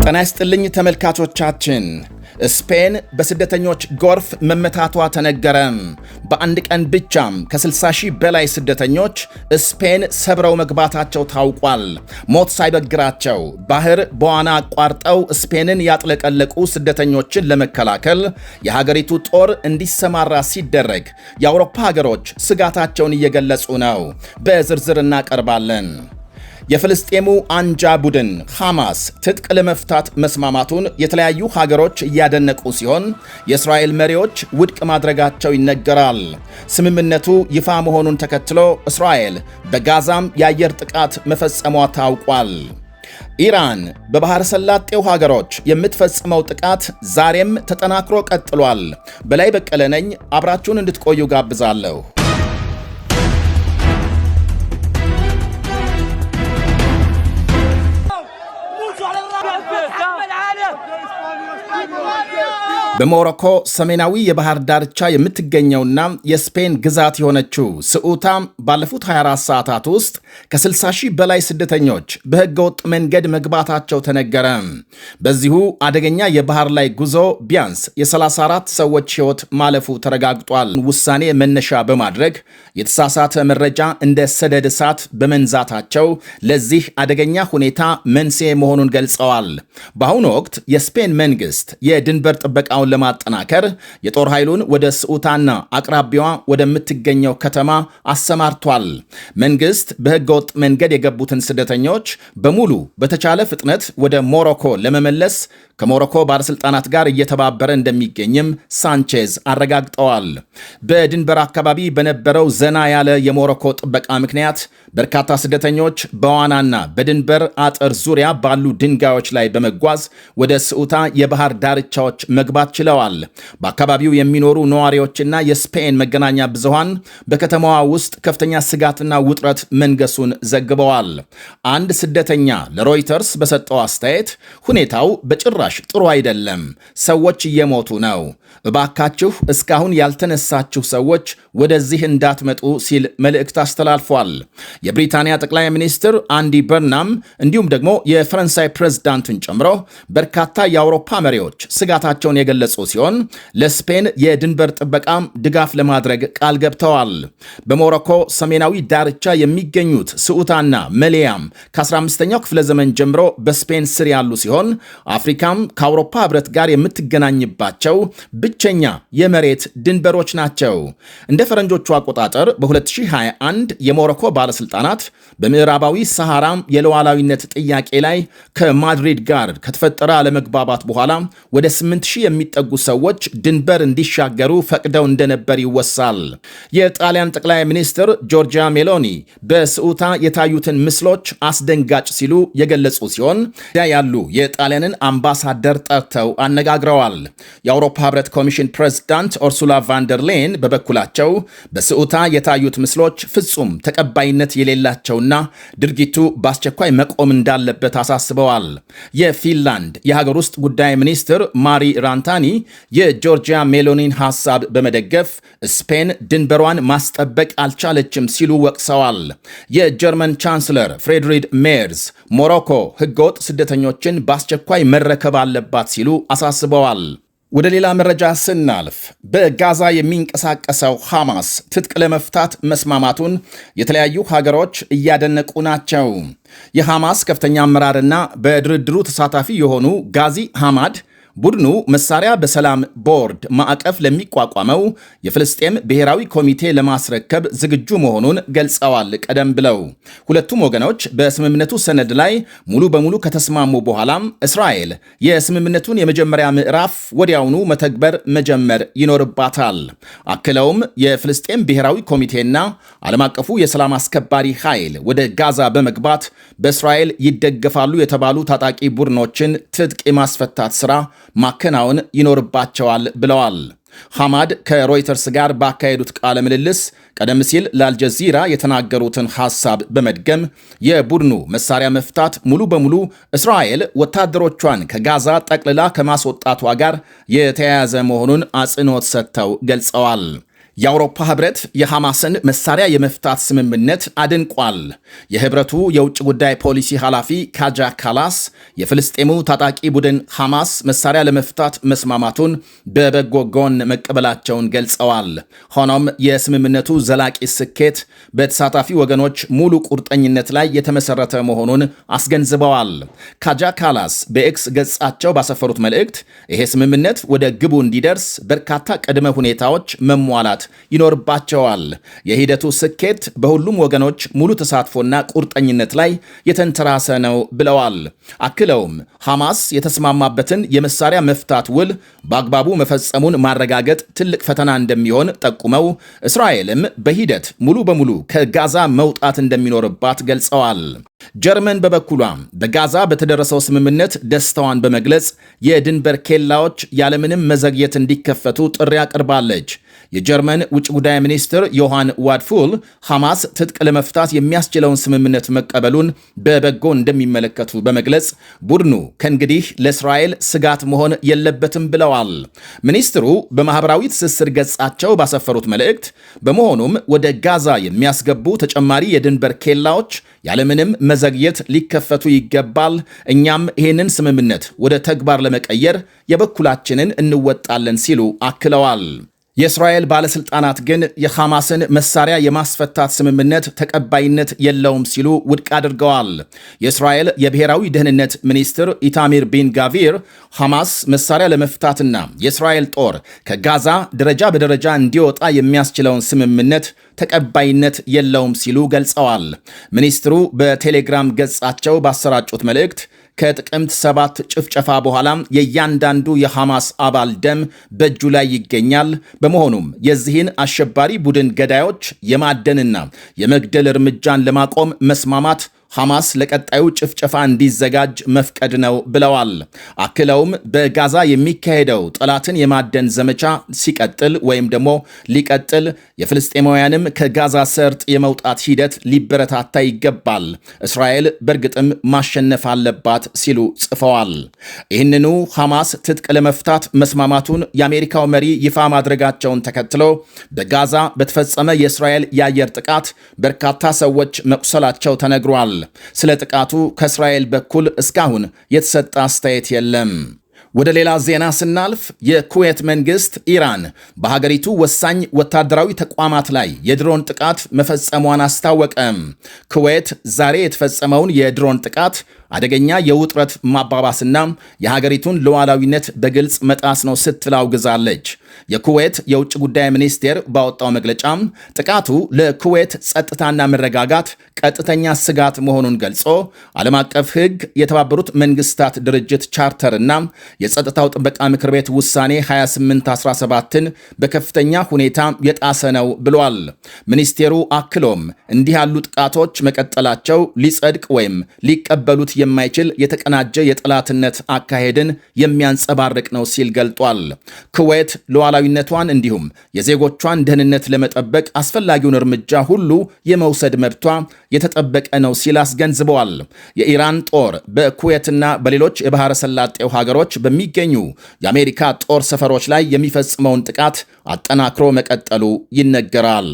ጤና ይስጥልኝ ተመልካቾቻችን። ስፔን በስደተኞች ጎርፍ መመታቷ ተነገረ። በአንድ ቀን ብቻም ከ60,000 በላይ ስደተኞች ስፔን ሰብረው መግባታቸው ታውቋል። ሞት ሳይበግራቸው ባህር በዋና አቋርጠው ስፔንን ያጥለቀለቁ ስደተኞችን ለመከላከል የሀገሪቱ ጦር እንዲሰማራ ሲደረግ የአውሮፓ ሀገሮች ስጋታቸውን እየገለጹ ነው። በዝርዝር እናቀርባለን። የፍልስጤሙ አንጃ ቡድን ሐማስ ትጥቅ ለመፍታት መስማማቱን የተለያዩ ሀገሮች እያደነቁ ሲሆን የእስራኤል መሪዎች ውድቅ ማድረጋቸው ይነገራል። ስምምነቱ ይፋ መሆኑን ተከትሎ እስራኤል በጋዛም የአየር ጥቃት መፈጸሟ ታውቋል። ኢራን በባህረ ሰላጤው ሀገሮች የምትፈጽመው ጥቃት ዛሬም ተጠናክሮ ቀጥሏል። በላይ በቀለ ነኝ። አብራችሁን እንድትቆዩ ጋብዛለሁ። በሞሮኮ ሰሜናዊ የባህር ዳርቻ የምትገኘውና የስፔን ግዛት የሆነችው ስዑታ ባለፉት 24 ሰዓታት ውስጥ ከ60,000 በላይ ስደተኞች በሕገወጥ መንገድ መግባታቸው ተነገረ። በዚሁ አደገኛ የባህር ላይ ጉዞ ቢያንስ የ34 ሰዎች ሕይወት ማለፉ ተረጋግጧል። ውሳኔ መነሻ በማድረግ የተሳሳተ መረጃ እንደ ሰደድ እሳት በመንዛታቸው ለዚህ አደገኛ ሁኔታ መንስኤ መሆኑን ገልጸዋል። በአሁኑ ወቅት የስፔን መንግስት የድንበር ጥበቃውን ለማጠናከር የጦር ኃይሉን ወደ ስዑታና አቅራቢያዋ ወደምትገኘው ከተማ አሰማርቷል። መንግስት በህገወጥ መንገድ የገቡትን ስደተኞች በሙሉ በተቻለ ፍጥነት ወደ ሞሮኮ ለመመለስ ከሞሮኮ ባለስልጣናት ጋር እየተባበረ እንደሚገኝም ሳንቼዝ አረጋግጠዋል። በድንበር አካባቢ በነበረው ዘና ያለ የሞሮኮ ጥበቃ ምክንያት በርካታ ስደተኞች በዋናና በድንበር አጥር ዙሪያ ባሉ ድንጋዮች ላይ በመጓዝ ወደ ስዑታ የባህር ዳርቻዎች መግባት ችለዋል። በአካባቢው የሚኖሩ ነዋሪዎችና የስፔን መገናኛ ብዙሃን በከተማዋ ውስጥ ከፍተኛ ስጋትና ውጥረት መንገሱን ዘግበዋል። አንድ ስደተኛ ለሮይተርስ በሰጠው አስተያየት ሁኔታው በጭራሽ ጥሩ አይደለም፣ ሰዎች እየሞቱ ነው፣ እባካችሁ እስካሁን ያልተነሳችሁ ሰዎች ወደዚህ እንዳትመጡ ሲል መልእክት አስተላልፏል። የብሪታንያ ጠቅላይ ሚኒስትር አንዲ በርናም እንዲሁም ደግሞ የፈረንሳይ ፕሬዝዳንትን ጨምሮ በርካታ የአውሮፓ መሪዎች ስጋታቸውን የገለጹ ሲሆን ለስፔን የድንበር ጥበቃም ድጋፍ ለማድረግ ቃል ገብተዋል። በሞሮኮ ሰሜናዊ ዳርቻ የሚገኙት ስዑታና መሌያም ከ15ኛው ክፍለ ዘመን ጀምሮ በስፔን ስር ያሉ ሲሆን አፍሪካም ከአውሮፓ ህብረት ጋር የምትገናኝባቸው ብቸኛ የመሬት ድንበሮች ናቸው። እንደ ፈረንጆቹ አቆጣጠር በ2021 የሞሮኮ ባለስልጣናት በምዕራባዊ ሰሃራም የሉዓላዊነት ጥያቄ ላይ ከማድሪድ ጋር ከተፈጠረ አለመግባባት በኋላ ወደ 8,000 የሚጠጉ ሰዎች ድንበር እንዲሻገሩ ፈቅደው እንደነበር ይወሳል። የጣሊያን ጠቅላይ ሚኒስትር ጆርጂያ ሜሎኒ በስዑታ የታዩትን ምስሎች አስደንጋጭ ሲሉ የገለጹ ሲሆን ያሉ የጣሊያንን አምባሳደር ጠርተው አነጋግረዋል። የአውሮፓ ህብረት ኮሚሽን ፕሬዝዳንት ኡርሱላ ቫንደር ሌን በበኩላቸው በስዑታ የታዩት ምስሎች ፍጹም ተቀባይነት የሌላቸውና ድርጊቱ በአስቸኳይ መቆም እንዳለበት አሳስበዋል። የፊንላንድ የሀገር ውስጥ ጉዳይ ሚኒስትር ማሪ ራንታኒ የጆርጂያ ሜሎኒን ሐሳብ በመደገፍ ስፔን ድንበሯን ማስጠበቅ አልቻለችም ሲሉ ወቅሰዋል። የጀርመን ቻንስለር ፍሬድሪክ ሜርዝ ሞሮኮ ህገወጥ ስደተኞችን በአስቸኳይ መረከብ አለባት ሲሉ አሳስበዋል። ወደ ሌላ መረጃ ስናልፍ በጋዛ የሚንቀሳቀሰው ሐማስ ትጥቅ ለመፍታት መስማማቱን የተለያዩ ሀገሮች እያደነቁ ናቸው። የሐማስ ከፍተኛ አመራርና በድርድሩ ተሳታፊ የሆኑ ጋዚ ሐማድ ቡድኑ መሳሪያ በሰላም ቦርድ ማዕቀፍ ለሚቋቋመው የፍልስጤም ብሔራዊ ኮሚቴ ለማስረከብ ዝግጁ መሆኑን ገልጸዋል። ቀደም ብለው ሁለቱም ወገኖች በስምምነቱ ሰነድ ላይ ሙሉ በሙሉ ከተስማሙ በኋላም እስራኤል የስምምነቱን የመጀመሪያ ምዕራፍ ወዲያውኑ መተግበር መጀመር ይኖርባታል። አክለውም የፍልስጤም ብሔራዊ ኮሚቴና ዓለም አቀፉ የሰላም አስከባሪ ኃይል ወደ ጋዛ በመግባት በእስራኤል ይደገፋሉ የተባሉ ታጣቂ ቡድኖችን ትጥቅ የማስፈታት ሥራ ማከናወን ይኖርባቸዋል ብለዋል። ሐማድ ከሮይተርስ ጋር ባካሄዱት ቃለ ምልልስ ቀደም ሲል ለአልጀዚራ የተናገሩትን ሐሳብ በመድገም የቡድኑ መሳሪያ መፍታት ሙሉ በሙሉ እስራኤል ወታደሮቿን ከጋዛ ጠቅልላ ከማስወጣቷ ጋር የተያያዘ መሆኑን አጽንኦት ሰጥተው ገልጸዋል። የአውሮፓ ህብረት የሐማስን መሳሪያ የመፍታት ስምምነት አድንቋል። የህብረቱ የውጭ ጉዳይ ፖሊሲ ኃላፊ ካጃ ካላስ የፍልስጤሙ ታጣቂ ቡድን ሐማስ መሳሪያ ለመፍታት መስማማቱን በበጎ ጎን መቀበላቸውን ገልጸዋል። ሆኖም የስምምነቱ ዘላቂ ስኬት በተሳታፊ ወገኖች ሙሉ ቁርጠኝነት ላይ የተመሰረተ መሆኑን አስገንዝበዋል። ካጃ ካላስ በኤክስ ገጻቸው ባሰፈሩት መልእክት ይሄ ስምምነት ወደ ግቡ እንዲደርስ በርካታ ቅድመ ሁኔታዎች መሟላት ይኖርባቸዋል። የሂደቱ ስኬት በሁሉም ወገኖች ሙሉ ተሳትፎና ቁርጠኝነት ላይ የተንተራሰ ነው ብለዋል። አክለውም ሐማስ የተስማማበትን የመሳሪያ መፍታት ውል በአግባቡ መፈጸሙን ማረጋገጥ ትልቅ ፈተና እንደሚሆን ጠቁመው እስራኤልም በሂደት ሙሉ በሙሉ ከጋዛ መውጣት እንደሚኖርባት ገልጸዋል። ጀርመን በበኩሏ በጋዛ በተደረሰው ስምምነት ደስታዋን በመግለጽ የድንበር ኬላዎች ያለምንም መዘግየት እንዲከፈቱ ጥሪ አቅርባለች። የጀርመን ውጭ ጉዳይ ሚኒስትር ዮሐን ዋድፉል ሐማስ ትጥቅ ለመፍታት የሚያስችለውን ስምምነት መቀበሉን በበጎ እንደሚመለከቱ በመግለጽ ቡድኑ ከእንግዲህ ለእስራኤል ስጋት መሆን የለበትም ብለዋል። ሚኒስትሩ በማኅበራዊ ትስስር ገጻቸው ባሰፈሩት መልእክት በመሆኑም ወደ ጋዛ የሚያስገቡ ተጨማሪ የድንበር ኬላዎች ያለምንም መዘግየት ሊከፈቱ ይገባል። እኛም ይህንን ስምምነት ወደ ተግባር ለመቀየር የበኩላችንን እንወጣለን ሲሉ አክለዋል። የእስራኤል ባለሥልጣናት ግን የሐማስን መሳሪያ የማስፈታት ስምምነት ተቀባይነት የለውም ሲሉ ውድቅ አድርገዋል። የእስራኤል የብሔራዊ ደህንነት ሚኒስትር ኢታሚር ቢን ጋቪር ሐማስ መሳሪያ ለመፍታትና የእስራኤል ጦር ከጋዛ ደረጃ በደረጃ እንዲወጣ የሚያስችለውን ስምምነት ተቀባይነት የለውም ሲሉ ገልጸዋል። ሚኒስትሩ በቴሌግራም ገጻቸው ባሰራጩት መልእክት ከጥቅምት 7 ጭፍጨፋ በኋላ የእያንዳንዱ የሐማስ አባል ደም በእጁ ላይ ይገኛል። በመሆኑም የዚህን አሸባሪ ቡድን ገዳዮች የማደንና የመግደል እርምጃን ለማቆም መስማማት ሐማስ ለቀጣዩ ጭፍጨፋ እንዲዘጋጅ መፍቀድ ነው ብለዋል። አክለውም በጋዛ የሚካሄደው ጠላትን የማደን ዘመቻ ሲቀጥል ወይም ደግሞ ሊቀጥል የፍልስጤማውያንም ከጋዛ ሰርጥ የመውጣት ሂደት ሊበረታታ ይገባል፣ እስራኤል በእርግጥም ማሸነፍ አለባት ሲሉ ጽፈዋል። ይህንኑ ሐማስ ትጥቅ ለመፍታት መስማማቱን የአሜሪካው መሪ ይፋ ማድረጋቸውን ተከትሎ በጋዛ በተፈጸመ የእስራኤል የአየር ጥቃት በርካታ ሰዎች መቁሰላቸው ተነግሯል። ስለ ጥቃቱ ከእስራኤል በኩል እስካሁን የተሰጠ አስተያየት የለም። ወደ ሌላ ዜና ስናልፍ የኩዌት መንግስት ኢራን በሀገሪቱ ወሳኝ ወታደራዊ ተቋማት ላይ የድሮን ጥቃት መፈጸሟን አስታወቀም። ኩዌት ዛሬ የተፈጸመውን የድሮን ጥቃት አደገኛ የውጥረት ማባባስና የሀገሪቱን ሉዓላዊነት በግልጽ መጣስ ነው ስትል አውግዛለች። የኩዌት የውጭ ጉዳይ ሚኒስቴር ባወጣው መግለጫም ጥቃቱ ለኩዌት ጸጥታና መረጋጋት ቀጥተኛ ስጋት መሆኑን ገልጾ ዓለም አቀፍ ሕግ፣ የተባበሩት መንግስታት ድርጅት ቻርተርና የጸጥታው ጥበቃ ምክር ቤት ውሳኔ 2817ን በከፍተኛ ሁኔታ የጣሰ ነው ብሏል። ሚኒስቴሩ አክሎም እንዲህ ያሉ ጥቃቶች መቀጠላቸው ሊጸድቅ ወይም ሊቀበሉት የማይችል የተቀናጀ የጠላትነት አካሄድን የሚያንጸባርቅ ነው ሲል ገልጧል። ኩዌት ሉዓላዊነቷን እንዲሁም የዜጎቿን ደህንነት ለመጠበቅ አስፈላጊውን እርምጃ ሁሉ የመውሰድ መብቷ የተጠበቀ ነው ሲል አስገንዝበዋል። የኢራን ጦር በኩዌትና በሌሎች የባህረ ሰላጤው ሀገሮች በሚገኙ የአሜሪካ ጦር ሰፈሮች ላይ የሚፈጽመውን ጥቃት አጠናክሮ መቀጠሉ ይነገራል።